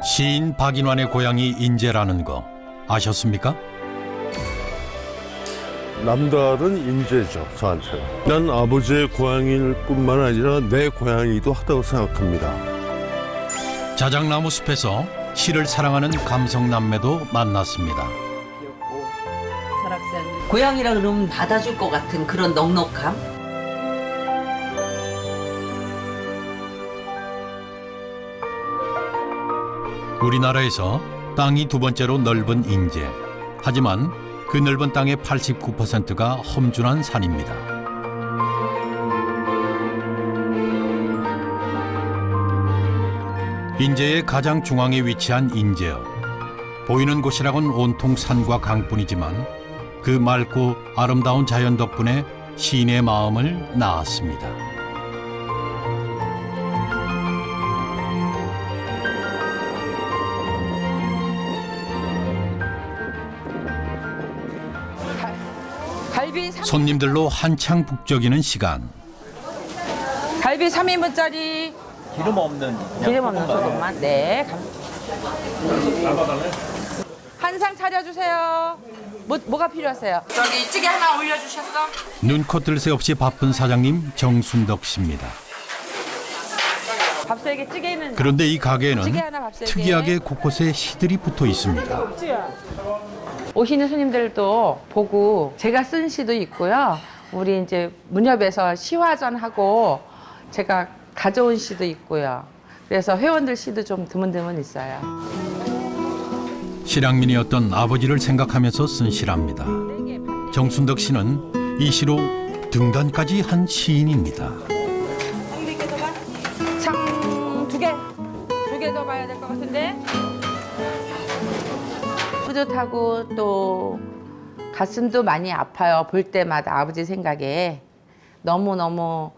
시인 박인환의 고향이 인제라는 거 아셨습니까? 남다른 인재죠, 저한테는. 난 아버지의 고향일 뿐만 아니라 내 고향이기도 하다고 생각합니다. 자작나무 숲에서 시를 사랑하는 감성남매도 만났습니다. 고향이라 그러면 받아줄 것 같은 그런 넉넉함? 우리나라에서 땅이 두 번째로 넓은 인제. 하지만 그 넓은 땅의 89%가 험준한 산입니다. 인제의 가장 중앙에 위치한 인제읍. 보이는 곳이라곤 온통 산과 강뿐이지만 그 맑고 아름다운 자연 덕분에 시인의 마음을 낳았습니다. 손님들로 한창 북적이는 시간. 갈비 3인분짜리 기름 없는 소금만. 네. 한 상 차려주세요. 뭐가 필요하세요? 저기 찌개 하나 올려주셨어? 눈코 뜰 새 없이 바쁜 사장님 정순덕 씨입니다. 밥 3개 찌개는. 그런데 이 가게에는 찌개 하나, 밥 3개. 특이하게 곳곳에 시들이 붙어 있습니다. 오시는 손님들도 보고 제가 쓴 시도 있고요. 우리 이제 문협에서 시화전하고 제가 가져온 시도 있고요. 그래서 회원들 시도 좀 드문드문 있어요. 실향민이었던 아버지를 생각하면서 쓴 시랍니다. 정순덕 씨는 이 시로 등단까지 한 시인입니다. 창 2개. 2개 더 봐야 될 것 같은데. 뿌듯하고 또 가슴도 많이 아파요. 볼 때마다 아버지 생각에 너무너무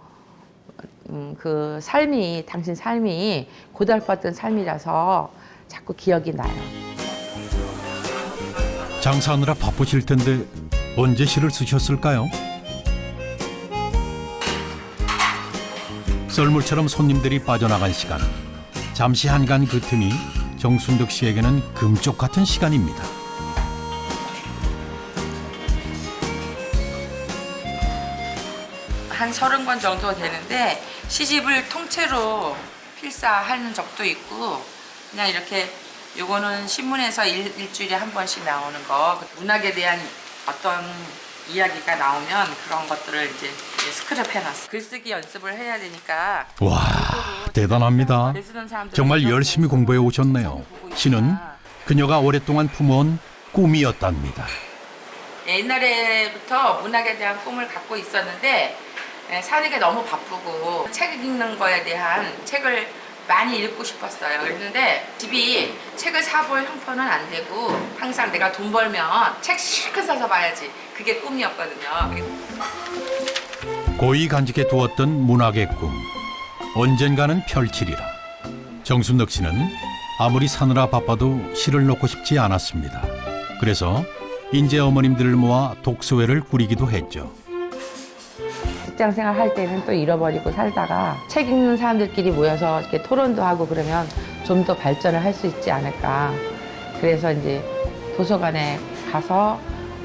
그 삶이, 당신 삶이 고달팠던 삶이라서 자꾸 기억이 나요. 장사하느라 바쁘실 텐데 언제 시를 쓰셨을까요? 썰물처럼 손님들이 빠져나간 시간. 잠시 한간 그 틈이 정순덕 씨에게는 금쪽 같은 시간입니다. 한 30권 정도 되는데 시집을 통째로 필사하는 적도 있고 그냥 이렇게 요거는 신문에서 일주일에 한 번씩 나오는 거 문학에 대한 어떤 이야기가 나오면 그런 것들을 이제 스크랩 해놨어. 글쓰기 연습을 해야 되니까. 와, 대단합니다. 정말 열심히 공부해 오셨네요. 시는 그녀가 오랫동안 품어온 꿈이었답니다. 옛날에부터 문학에 대한 꿈을 갖고 있었는데 사는 게 너무 바쁘고 책 읽는 거에 대한 책을 많이 읽고 싶었어요. 그랬는데 집이 책을 사볼 형편은 안 되고 항상 내가 돈 벌면 책 실컷 사서 봐야지. 그게 꿈이었거든요. 고이 간직해 두었던 문학의 꿈. 언젠가는 펼치리라. 정순덕 씨는 아무리 사느라 바빠도 시를 놓고 싶지 않았습니다. 그래서 인제 어머님들을 모아 독서회를 꾸리기도 했죠. 직장 생활 할 때는 또 잃어버리고 살다가 책 읽는 사람들끼리 모여서 이렇게 토론도 하고 그러면 좀 더 발전을 할 수 있지 않을까. 그래서 이제 도서관에 가서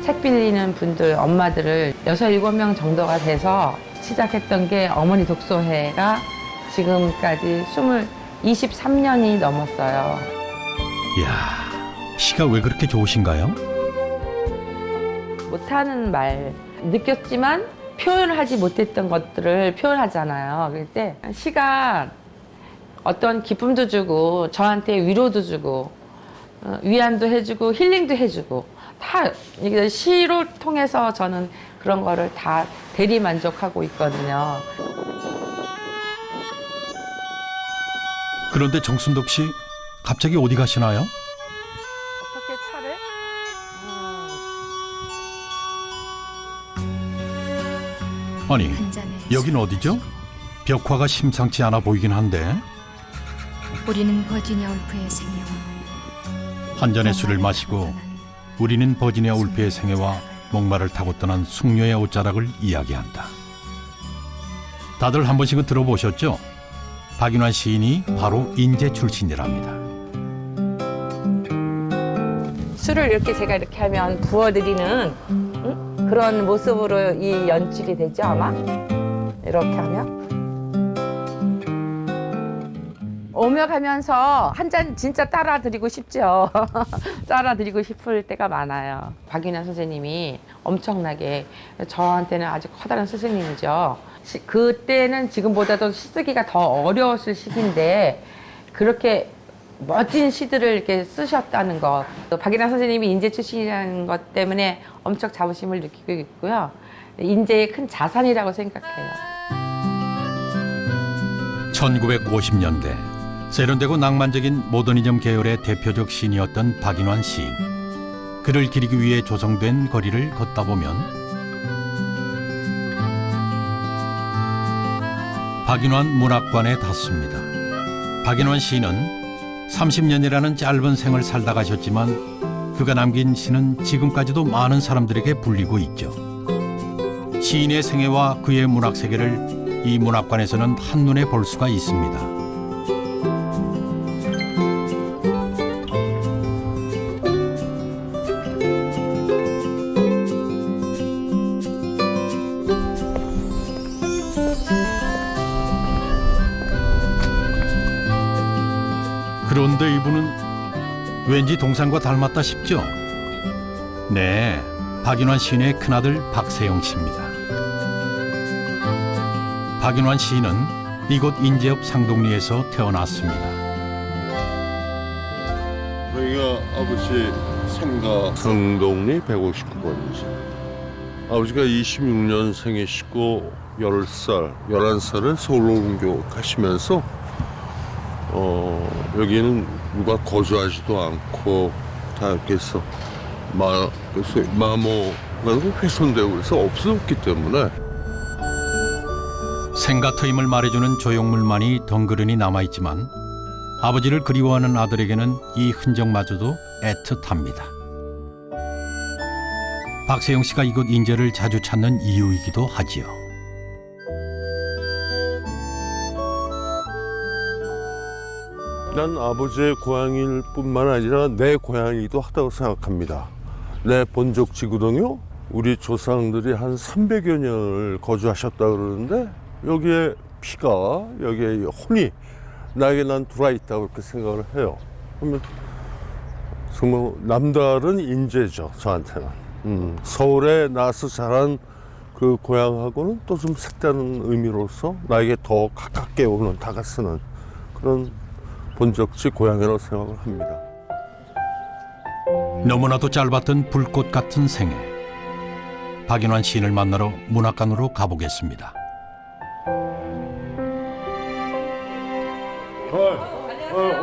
책 빌리는 분들, 엄마들을 6, 7명 정도가 돼서 시작했던 게 어머니 독서회가 지금까지 23년이 넘었어요. 이야, 시가 왜 그렇게 좋으신가요? 못하는 말 느꼈지만 표현을 하지 못했던 것들을 표현하잖아요. 그럴 때 시가 어떤 기쁨도 주고 저한테 위로도 주고 위안도 해주고 힐링도 해주고 다 이게 시로 통해서 저는 그런 거를 다 대리 만족하고 있거든요. 그런데 정순덕 씨 갑자기 어디 가시나요? 어떻게 차를? 아니, 여긴 어디죠? 벽화가 심상치 않아 보이긴 한데 우리는 버지니아 울프의 생애와 한 잔의 술을 마시고 우리는 버지니아 울프의 생애와 목마를 타고 떠난 숙녀의 옷자락을 이야기한다. 다들 한 번씩은 들어보셨죠? 박인환 시인이 바로 인제 출신이랍니다. 술을 이렇게 제가 이렇게 하면 부어드리는 그런 모습으로 이 연출이 되죠, 아마? 이렇게 하면. 오며 가면서 한 잔 진짜 따라 드리고 싶죠. 따라 드리고 싶을 때가 많아요. 박윤아 선생님이 엄청나게 저한테는 아주 커다란 스승님이죠. 그때는 지금보다도 시쓰기가 더 어려웠을 시기인데 그렇게 멋진 시들을 이렇게 쓰셨다는 것. 또 박윤아 선생님이 인재 출신이라는 것 때문에 엄청 자부심을 느끼고 있고요. 인재의 큰 자산이라고 생각해요. 1950년대 세련되고 낭만적인 모더니즘 계열의 대표적 시인이었던 박인환 시인. 그를 기리기 위해 조성된 거리를 걷다 보면 박인환 문학관에 닿습니다. 박인환 시인은 30년이라는 짧은 생을 살다 가셨지만 그가 남긴 시는 지금까지도 많은 사람들에게 불리고 있죠. 시인의 생애와 그의 문학 세계를 이 문학관에서는 한눈에 볼 수가 있습니다. 그런데 이분은 왠지 동상과 닮았다 싶죠? 네, 박인환 시인의 큰아들 박세영 씨입니다. 박인환 시인은 이곳 인제읍 상동리에서 태어났습니다. 여기가 아버지 생가 상동리 159번지. 아버지가 26년생이시고 11살에 서울로 옮겨 가시면서 여기는 누가 거주하지도 않고 다 이렇게 해서 마모가 훼손되고 그래서 없어졌기 때문에 생가 터임을 말해주는 조형물만이 덩그러니 남아있지만 아버지를 그리워하는 아들에게는 이 흔적마저도 애틋합니다. 박세영 씨가 이곳 인제를 자주 찾는 이유이기도 하지요. 난 아버지의 고향일 뿐만 아니라 내 고향이기도 하다고 생각합니다. 내 본족 지구동요, 우리 조상들이 한 300여 년을 거주하셨다 그러는데 여기에 피가, 여기에 혼이 나에게 난 들어와 있다고 그렇게 생각을 해요. 그러면 정말 남다른 인재죠, 저한테는. 서울에 나서 자란 그 고향하고는 또 좀 색다른 의미로서 나에게 더 가깝게 오는, 다가서는 그런 본적지 고향이라고 생각을 합니다. 너무나도 짧았던 불꽃 같은 생애. 박인환 시인을 만나러 문학관으로 가보겠습니다.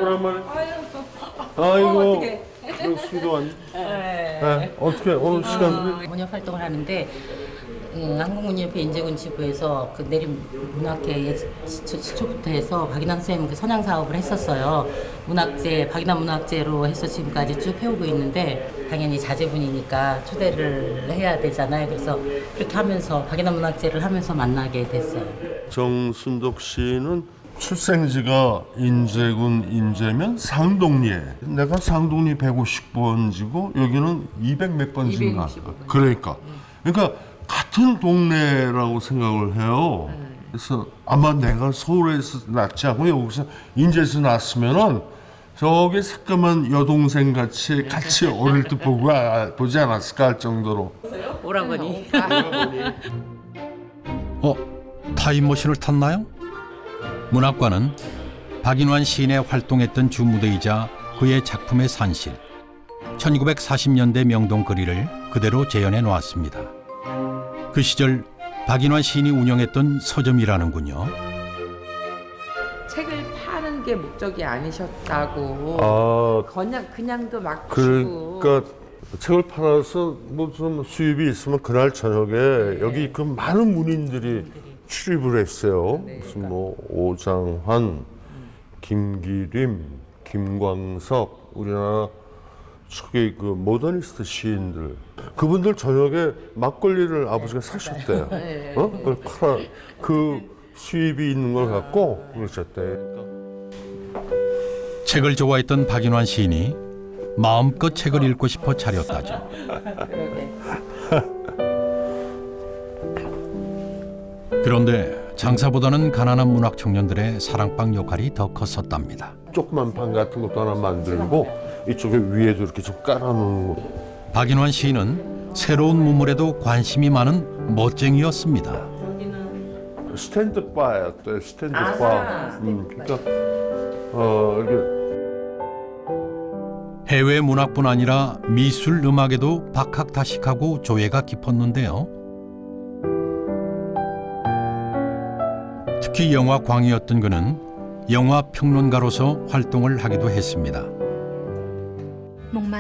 오랜만에. 아이고, 수도 왔니? 네. 어떻게 오늘 시간? 문협 활동을 하는데 한국문협회 인제군 지부에서 그 내림문학회 시초부터 해서 박인환 선생님 그 선양 사업을 했었어요. 문학제, 박인환 문학제로 해서 지금까지 쭉 해오고 있는데 당연히 자제분이니까 초대를 해야 되잖아요. 그래서 그렇게 하면서 박인환 문학제를 하면서 만나게 됐어요. 정순덕 씨는 출생지가 인제군 인제면 상동리에. 내가 상동리 150번지고 여기는 200 몇 번지인가. 그러니까 같은 동네라고 생각을 해요. 그래서 아마 내가 서울에서 낳지 않고 여기서 인제에서 낳았으면은 저기 새까만 여동생 같이 어릴 때 보지 않았을까 할 정도로. 오라버니. 타임머신을 탔나요? 문학관은 박인환 시인의 활동했던 주무대이자 그의 작품의 산실 1940년대 명동 거리를 그대로 재현해 놓았습니다. 그 시절 박인환 시인이 운영했던 서점이라는군요. 책을 파는 게 목적이 아니셨다고. 그냥도 막 주고. 그러니까 책을 팔아서 뭐 좀 수입이 있으면 그날 저녁에 여기 그 많은 문인들이 출입을 했어요. 무슨 뭐 오장환, 김기림, 김광석, 우리나라 초기 그 모더니스트 시인들, 그분들 저녁에 막걸리를 아버지가 사셨대요. 그 수입이 있는 걸 갖고 그러셨대. 책을 좋아했던 박인환 시인이 마음껏 책을 읽고 싶어 차렸다죠. 그런데 장사보다는 가난한 문학 청년들의 사랑방 역할이 더 컸었답니다. 조그만 방 같은 것도 하나 만들고 이쪽에 위에도 이렇게 좀 깔아놓는 거. 박인환 시인은 새로운 문물에도 관심이 많은 멋쟁이였습니다. 스탠드 바였대. 스탠드 바. 그러니까 이렇게 해외 문학뿐 아니라 미술 음악에도 박학다식하고 조예가 깊었는데요. 특히 영화 광이었던 그는 영화 평론가로서 활동을 하기도 했습니다.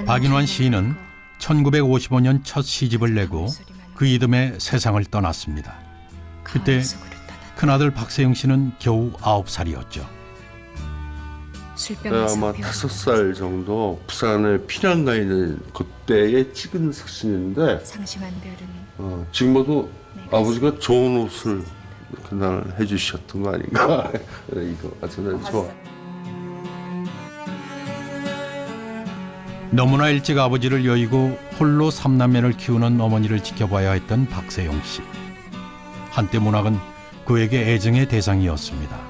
박인환 시인은 1955년 첫 시집을 내고 그 이듬해 세상을 떠났습니다. 그때 큰아들 박세영 씨는 겨우 9살이었죠. 내가 아마 5살 정도 부산에 피난 가 있는 그때에 찍은 사진인데 지금도 아버지가 좋은 옷을 그날 해주셨던 거 아닌가. 이거 아주 좋아. 너무나 일찍 아버지를 여의고 홀로 3남매를 키우는 어머니를 지켜봐야 했던 박세용 씨. 한때 문학은 그에게 애정의 대상이었습니다.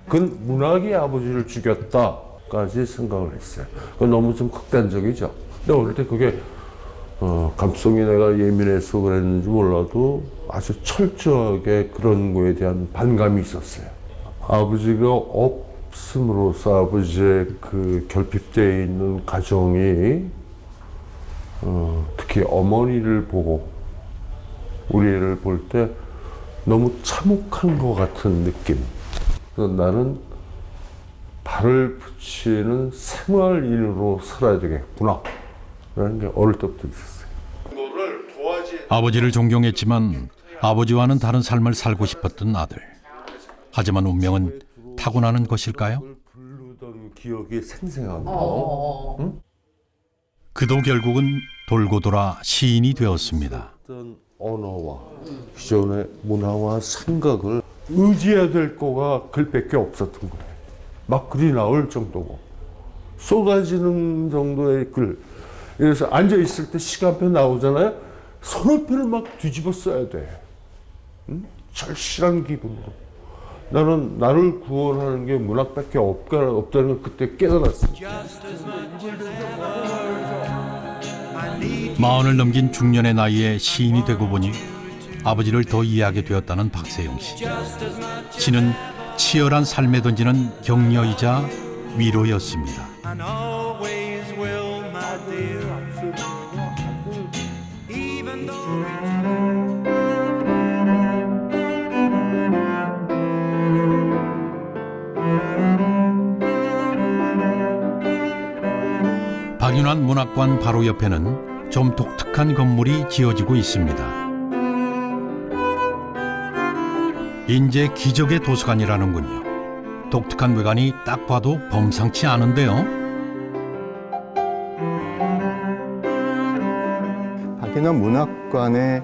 그건 문학이 아버지를 죽였다까지 생각을 했어요. 그건 너무 좀 극단적이죠. 근데 어릴 때 그게 감성이 내가 예민해서 그랬는지 몰라도 아주 철저하게 그런 거에 대한 반감이 있었어요. 아버지가 없음으로써 아버지의 그 결핍되어 있는 가정이 특히 어머니를 보고 우리 애를 볼 때 너무 참혹한 것 같은 느낌. 그래서 나는 발을 붙이는 생활인으로 살아야 되겠구나 라는 게 어릴 때부터 있었어요. 아버지를 존경했지만 아버지와는 다른 삶을 살고 싶었던 아들. 하지만 운명은 타고나는 것일까요? 부르던 기억이 생생한 거. 응? 그도 결국은 돌고 돌아 시인이 되었습니다. 어떤 언어와 기존의 문화와 생각을 의지해야 될 거가 글밖에 없었던 거예요. 막 글이 나올 정도고 쏟아지는 정도의 글. 그래서 앉아 있을 때 시간표 나오잖아요. 서너 편을 막 뒤집어 써야 돼. 응? 절실한 기분으로. 나는 나를 구원하는 게 문학밖에 없다는 걸 그때 깨달았습니다. 40을 넘긴 중년의 나이에 시인이 되고 보니 아버지를 더 이해하게 되었다는 박세용 씨. 시는 치열한 삶에 던지는 격려이자 위로였습니다. 박인환 문학관 바로 옆에는 좀 독특한 건물이 지어지고 있습니다. 인제 기적의 도서관이라는군요. 독특한 외관이 딱 봐도 범상치 않은데요. 박인환 문학관의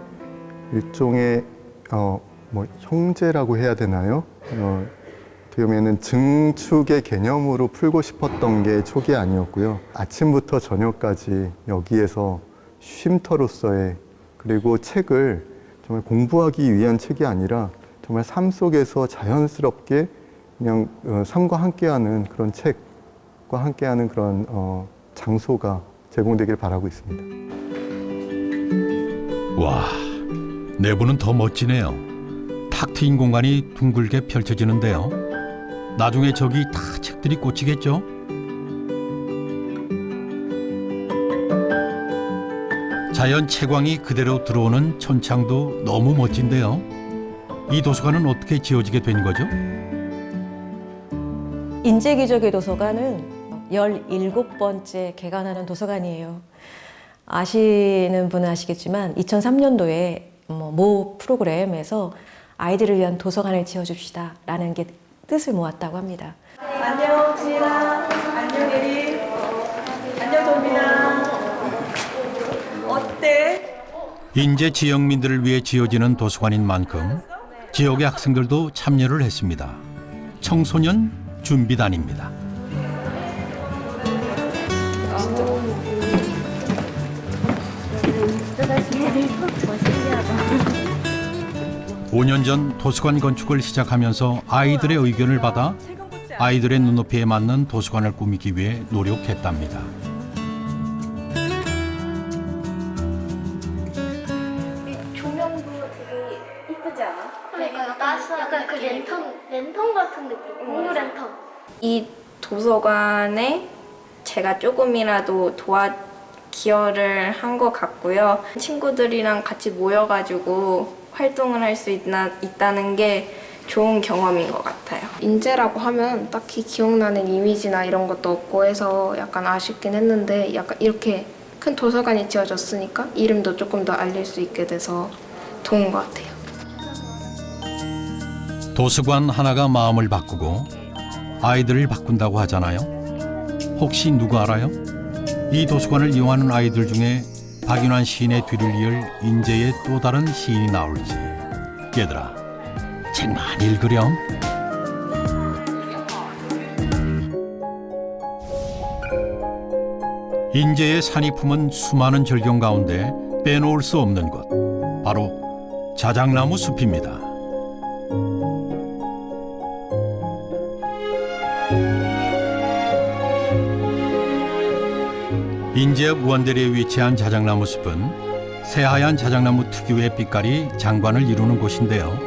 일종의 형제라고 해야 되나요? 어떻게 보면은 증축의 개념으로 풀고 싶었던 게 초기 아니었고요. 아침부터 저녁까지 여기에서 쉼터로서의, 그리고 책을 정말 공부하기 위한 책이 아니라 정말 삶 속에서 자연스럽게 그냥 삶과 함께하는 그런 책과 함께하는 그런 장소가 제공되길 바라고 있습니다. 와, 내부는 더 멋지네요. 탁 트인 공간이 둥글게 펼쳐지는데요. 나중에 저기 다 책들이 꽂히겠죠? 자연 채광이 그대로 들어오는 천창도 너무 멋진데요. 이 도서관은 어떻게 지어지게 된 거죠? 인재기적의 도서관은 17번째 개관하는 도서관이에요. 아시는 분은 아시겠지만 2003년도에 모 프로그램에서 아이들을 위한 도서관을 지어줍시다 라는 게 뜻을 모았다고 합니다. 안녕 지혜라, 안녕 예리, 안녕 동민아. 어때? 인재 지역민들을 위해 지어지는 도서관인 만큼 지역의 학생들도 참여를 했습니다. 청소년 준비단입니다. 오 년 전 도서관 건축을 시작하면서 아이들의 의견을 받아 아이들의 눈높이에 맞는 도서관을 꾸미기 위해 노력했답니다. 조명도 되게 이쁘지 않아? 그러니까 약간 그 랜턴 같은 느낌. 공유 랜턴. 이 도서관에 제가 조금이라도 기여를 한 것 같고요. 친구들이랑 같이 모여가지고 활동을 할 수 있다는 게 좋은 경험인 것 같아요. 인재라고 하면 딱히 기억나는 이미지나 이런 것도 없고 해서 약간 아쉽긴 했는데 약간 이렇게 큰 도서관이 지어졌으니까 이름도 조금 더 알릴 수 있게 돼서 좋은 것 같아요. 도서관 하나가 마음을 바꾸고 아이들을 바꾼다고 하잖아요. 혹시 누가 알아요? 이 도서관을 이용하는 아이들 중에 박윤환 시인의 뒤를 이을 인재의 또 다른 시인이 나올지. 얘들아, 책 많이 읽으렴. 인재의 산이 품은 수많은 절경 가운데 빼놓을 수 없는 곳, 바로 자작나무 숲입니다. 인제읍 원대리에 위치한 자작나무 숲은 새하얀 자작나무 특유의 빛깔이 장관을 이루는 곳인데요.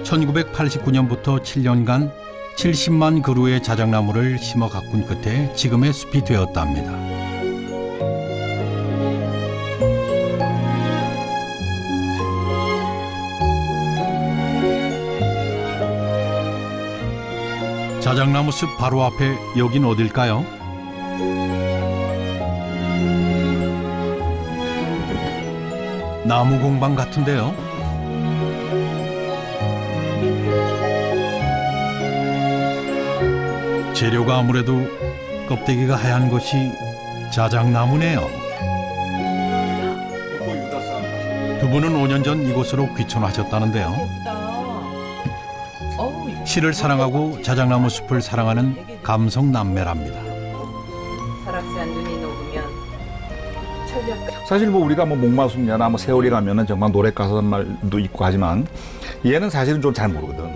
1989년부터 7년간 70만 그루의 자작나무를 심어 가꾼 끝에 지금의 숲이 되었답니다. 자작나무 숲 바로 앞에 여긴 어딜까요? 나무 공방 같은데요. 재료가 아무래도 껍데기가 하얀 것이 자작나무네요. 두 분은 5년 전 이곳으로 귀촌하셨다는데요. 시를 사랑하고 자작나무 숲을 사랑하는 감성 남매랍니다. 설악산 눈이 녹으면 사실 뭐 우리가 뭐 목마숙녀나 뭐 세월이 가면은 정말 노래 가사 말도 있고 하지만 얘는 사실은 좀 잘 모르거든.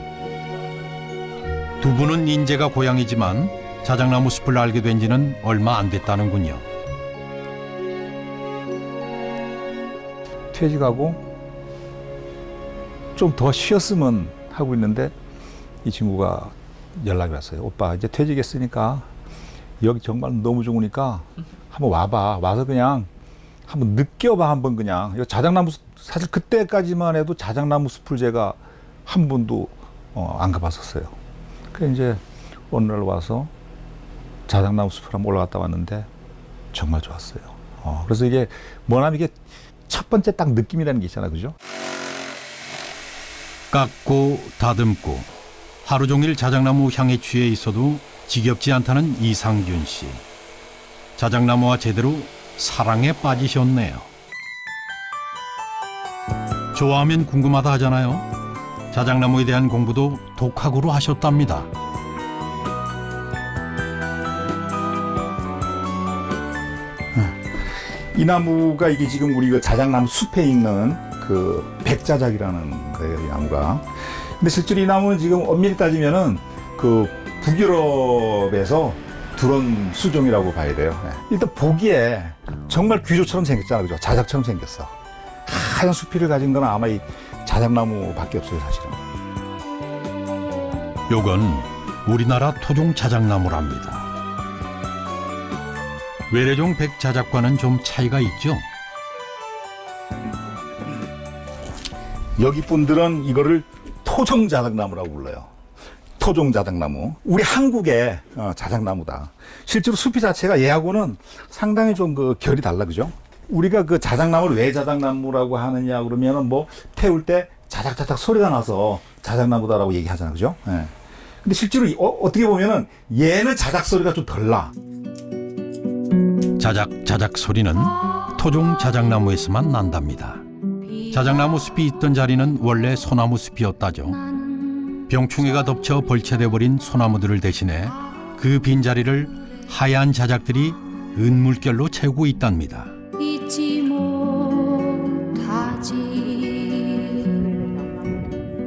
두 분은 인제가 고향이지만 자작나무 숲을 알게 된 지는 얼마 안 됐다는군요. 퇴직하고 좀 더 쉬었으면 하고 있는데 이 친구가 연락이 왔어요. 오빠 이제 퇴직했으니까 여기 정말 너무 좋으니까 한번 와봐. 와서 그냥 한번 느껴봐. 한번 그냥. 자작나무 숲, 사실 그때까지만 해도 자작나무 숲을 제가 한 번도 안 가봤었어요. 그래서 이제 어느 날 와서 자작나무 숲을 한번 올라갔다 왔는데 정말 좋았어요. 그래서 이게 뭐냐면 이게 첫 번째 딱 느낌이라는 게 있잖아요. 그죠? 깎고 다듬고 하루 종일 자작나무 향에 취해 있어도 지겹지 않다는 이상균 씨. 자작나무와 제대로 사랑에 빠지셨네요. 좋아하면 궁금하다 하잖아요. 자작나무에 대한 공부도 독학으로 하셨답니다. 이 나무가 이게 지금 우리 그 자작나무 숲에 있는 그 백자작이라는 거예요, 이 나무가. 근데 실제로 이 나무는 지금 엄밀히 따지면은 그 북유럽에서 들어온 수종이라고 봐야 돼요. 일단 보기에 정말 귀조처럼 생겼잖아, 그죠? 자작처럼 생겼어. 하얀 수피를 가진 건 아마 이 자작나무밖에 없어요, 사실은. 요건 우리나라 토종 자작나무랍니다. 외래종 백자작과는 좀 차이가 있죠? 여기 분들은 이거를 토종 자작나무라고 불러요. 토종 자작나무. 우리 한국의 자작나무다. 실제로 숲이 자체가 얘하고는 상당히 좀 그 결이 달라, 그죠? 우리가 그 자작나무를 왜 자작나무라고 하느냐 그러면은 뭐 태울 때 자작자작 소리가 나서 자작나무다라고 얘기하잖아, 그죠? 예. 근데 실제로 어떻게 보면은 얘는 자작 소리가 좀 덜 나. 자작 소리는 토종 자작나무에서만 난답니다. 자작나무 숲이 있던 자리는 원래 소나무 숲이었다죠. 병충해가 덮쳐 벌채돼 버린 소나무들을 대신해 그 빈자리를 하얀 자작들이 은물결로 채우고 있답니다. 잊지 못하지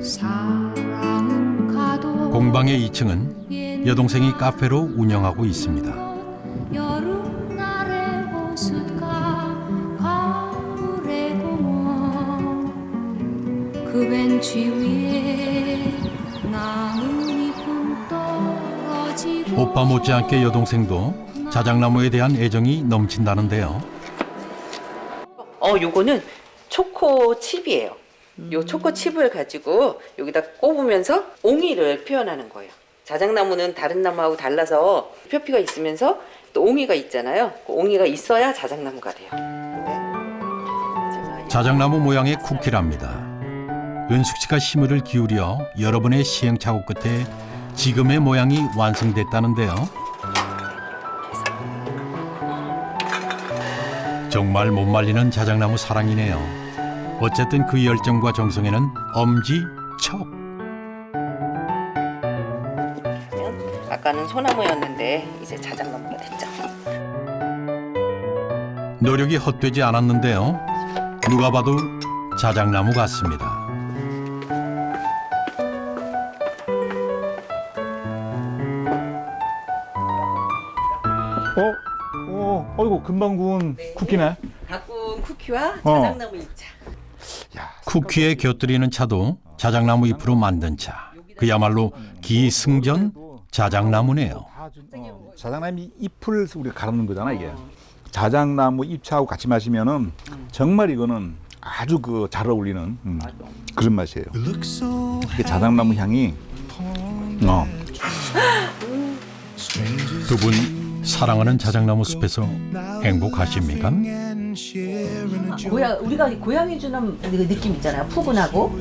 사랑은 가도 공방의 2층은 여동생이 카페로 운영하고 있습니다. 여름날의 호숫가 가을의 공원 그 벤치 위에 나뭇잎은 떨어지고 오빠 못지않게 여동생도 자작나무에 대한 애정이 넘친다는데요. 요거는 초코 칩이에요. 요 초코 칩을 가지고 여기다 꼽으면서 옹이를 표현하는 거예요. 자작나무는 다른 나무하고 달라서 표피가 있으면서 또 옹이가 있잖아요. 그 옹이가 있어야 자작나무가 돼요. 자작나무 모양의 쿠키랍니다. 은숙 씨가 힘을 기울여 여러 번의 시행착오 끝에 지금의 모양이 완성됐다는데요. 정말 못 말리는 자작나무 사랑이네요. 어쨌든 그 열정과 정성에는 엄지척. 아까는 소나무였는데 이제 자작나무가 됐죠. 노력이 헛되지 않았는데요. 누가 봐도 자작나무 같습니다. 어이구 금방 구운 쿠키네. 가꾼 쿠키와 자작나무 일자. 쿠키에 곁들이는 차도 자작나무 잎으로 만든 차. 그야말로 기승전 자작나무네요. 자작나무 잎을 우리가 갈아놓는 거잖아 이게. 자작나무 잎차하고 같이 마시면은 정말 이거는 아주 그 잘 어울리는 그런 맛이에요. 이게 자작나무 향이. 두 분 사랑하는 자작나무 숲에서 행복하십니까? 우리가 고양이 주는 그 느낌 있잖아요. 푸근하고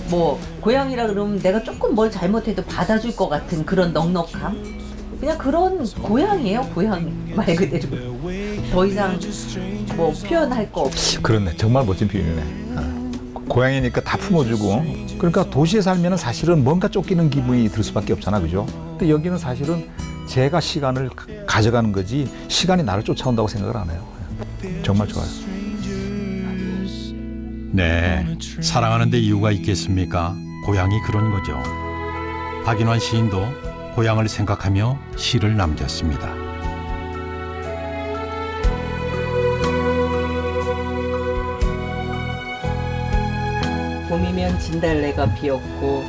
뭐 고양이라 그러면 내가 조금 뭘 잘못해도 받아줄 것 같은 그런 넉넉함. 그냥 그런 고양이에요. 고양이 말 그대로. 더 이상 뭐 표현할 거 없이. 그렇네. 정말 멋진 표현이네. 고양이니까 다 품어주고. 그러니까 도시에 살면은 사실은 뭔가 쫓기는 기분이 들 수밖에 없잖아, 그죠? 근데 여기는 사실은 제가 시간을 가져가는 거지 시간이 나를 쫓아온다고 생각을 안 해요. 정말 좋아요. 네, 사랑하는 데 이유가 있겠습니까? 고향이 그런 거죠. 박인환 시인도 고향을 생각하며 시를 남겼습니다. 봄이면 진달래가 피었고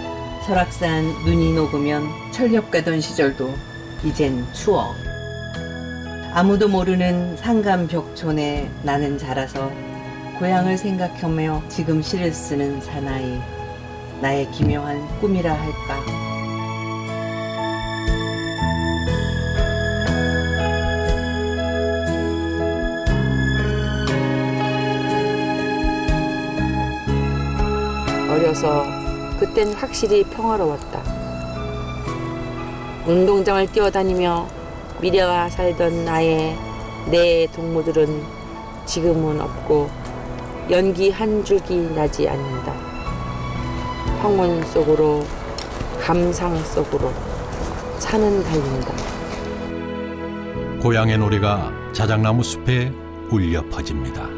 설악산 눈이 녹으면 철렵 가던 시절도 이젠 추억. 아무도 모르는 산간 벽촌에 나는 자라서 고향을 생각하며 지금 시를 쓰는 사나이. 나의 기묘한 꿈이라 할까. 어려서 그땐 확실히 평화로웠다. 운동장을 뛰어다니며 미래와 살던 내 동무들은 지금은 없고 연기 한 줄기 나지 않는다. 황혼 속으로 감상 속으로 산은 달린다. 고향의 노래가 자작나무 숲에 울려 퍼집니다.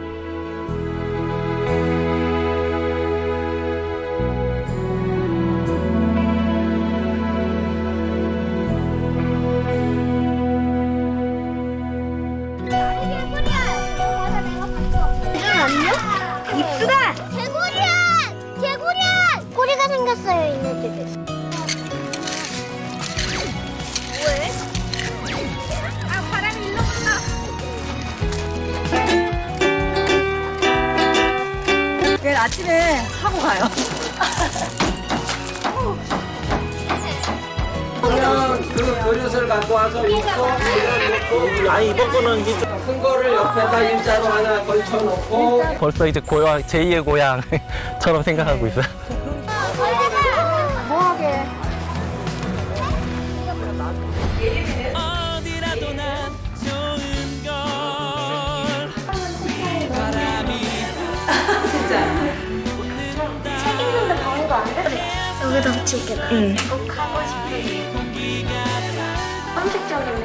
입수다! 개구리야! 개구리야! 꼬리가 생겼어요, 얘네들. 왜? 아, 바람이 일로 불러. 내일 아침에 하고 가요. 그러면 그 그릇을 갖고 와서 놓고 아니 이번 거는 큰 거를 옆에다 일자로 하나 걸쳐놓고 벌써 이제 고향 제2의 고향처럼 생각하고 있어요. 뭐하게? 어디라도 난 좋은 걸 책 읽는데 방해가 안 돼? 여기다 붙일게. 응. 꼭 하고 싶은. 깜찍적이네.